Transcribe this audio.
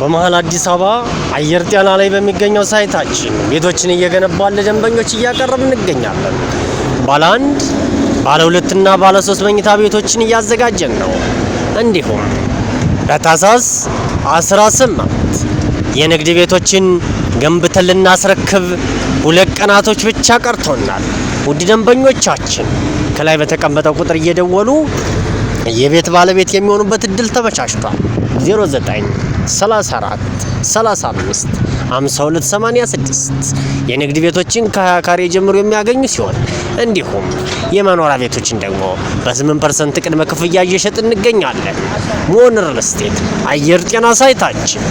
በመሃል አዲስ አበባ አየር ጤና ላይ በሚገኘው ሳይታችን ቤቶችን እየገነባን ለደንበኞች እያቀረብን እንገኛለን። ባለ 1 ባለ 2 እና ባለ 3 መኝታ ቤቶችን እያዘጋጀን ነው። እንዲሁም በታህሳስ 18 የንግድ ቤቶችን ገንብተን ልናስረክብ 2 ቀናቶች ብቻ ቀርቶናል። ውድ ደንበኞቻችን ከላይ በተቀመጠው ቁጥር እየደወሉ የቤት ባለቤት የሚሆኑበት እድል ተመቻችቷል። 09 34 35 52 86 የንግድ ቤቶችን ከ20 ካሬ ጀምሮ የሚያገኙ ሲሆን እንዲሁም የመኖሪያ ቤቶችን ደግሞ በ8% ቅድመ ክፍያ እየሸጥን እንገኛለን። ሞን ሪል ስቴት አየር ጤና ሳይታችን